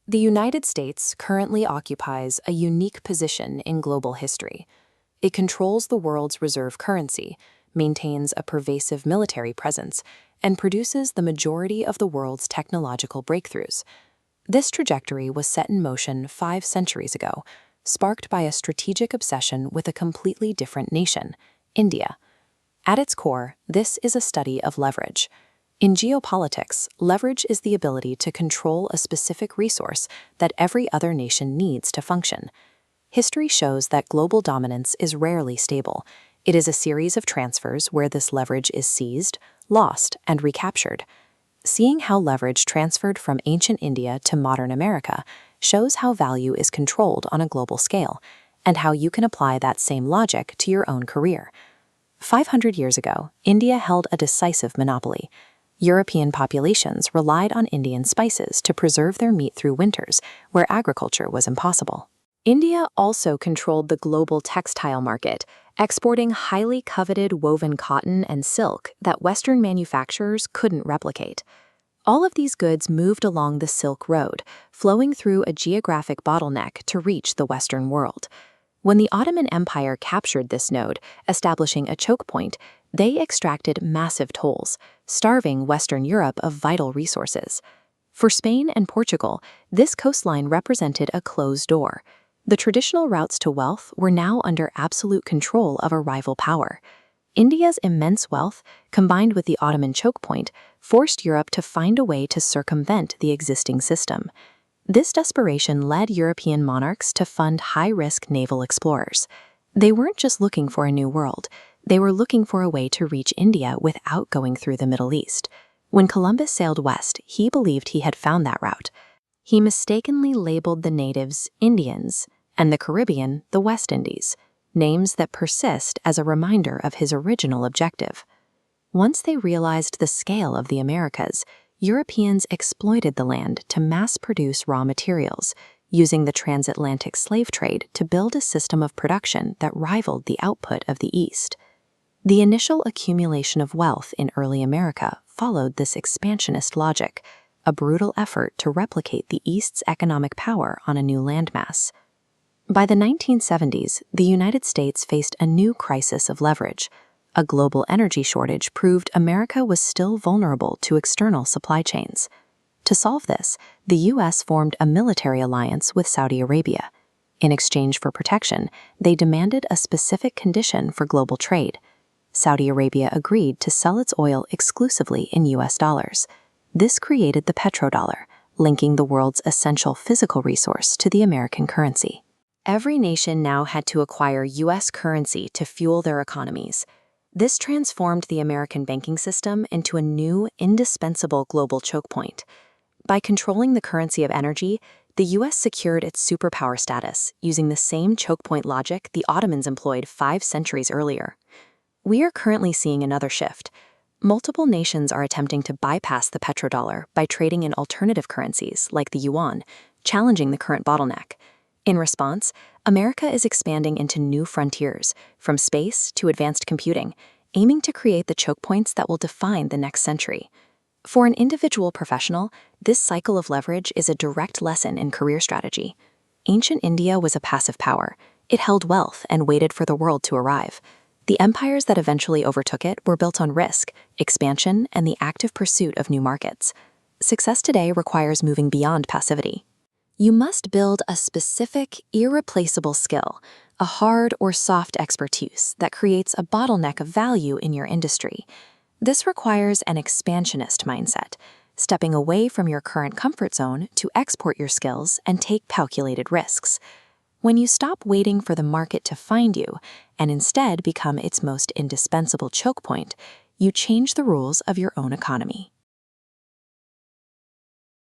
The United States currently occupies a unique position in global history. It controls the world's reserve currency, maintains a pervasive military presence, and produces the majority of the world's technological breakthroughs. This trajectory was set in motion 5 centuries ago, sparked by a strategic obsession with a completely different nation, India. At its core, this is a study of leverage. In geopolitics, leverage is the ability to control a specific resource that every other nation needs to function. History shows that global dominance is rarely stable. It is a series of transfers where this leverage is seized, lost, and recaptured. Seeing how leverage transferred from ancient India to modern America shows how value is controlled on a global scale, and how you can apply that same logic to your own career. 500 years ago, India held a decisive monopoly. European populations relied on Indian spices to preserve their meat through winters, where agriculture was impossible. India also controlled the global textile market, exporting highly coveted woven cotton and silk that Western manufacturers couldn't replicate. All of these goods moved along the Silk Road, flowing through a geographic bottleneck to reach the Western world. When the Ottoman Empire captured this node, establishing a choke point, they extracted massive tolls, starving Western Europe of vital resources. For Spain and Portugal, this coastline represented a closed door. The traditional routes to wealth were now under absolute control of a rival power. India's immense wealth, combined with the Ottoman choke point, forced Europe to find a way to circumvent the existing system. This desperation led European monarchs to fund high-risk naval explorers. They weren't just looking for a new world, they were looking for a way to reach India without going through the Middle East. When Columbus sailed west, he believed he had found that route. He mistakenly labeled the natives Indians and the Caribbean the West Indies, names that persist as a reminder of his original objective. Once they realized the scale of the Americas, Europeans exploited the land to mass-produce raw materials, using the transatlantic slave trade to build a system of production that rivaled the output of the East. The initial accumulation of wealth in early America followed this expansionist logic, a brutal effort to replicate the East's economic power on a new landmass. By the 1970s, the United States faced a new crisis of leverage. A global energy shortage proved America was still vulnerable to external supply chains. To solve this, the U.S. formed a military alliance with Saudi Arabia. In exchange for protection, they demanded a specific condition for global trade. Saudi Arabia agreed to sell its oil exclusively in U.S. dollars. This created the petrodollar, linking the world's essential physical resource to the American currency. Every nation now had to acquire U.S. currency to fuel their economies. This transformed the American banking system into a new, indispensable global choke point. By controlling the currency of energy, the U.S. secured its superpower status using the same choke point logic the Ottomans employed 5 centuries earlier. We are currently seeing another shift. Multiple nations are attempting to bypass the petrodollar by trading in alternative currencies like the yuan, challenging the current bottleneck. In response, America is expanding into new frontiers, from space to advanced computing, aiming to create the choke points that will define the next century. For an individual professional, this cycle of leverage is a direct lesson in career strategy. Ancient India was a passive power. It held wealth and waited for the world to arrive. The empires that eventually overtook it were built on risk, expansion, and the active pursuit of new markets. Success today requires moving beyond passivity. You must build a specific, irreplaceable skill, a hard or soft expertise that creates a bottleneck of value in your industry. This requires an expansionist mindset, stepping away from your current comfort zone to export your skills and take calculated risks. When you stop waiting for the market to find you and instead become its most indispensable choke point, you change the rules of your own economy.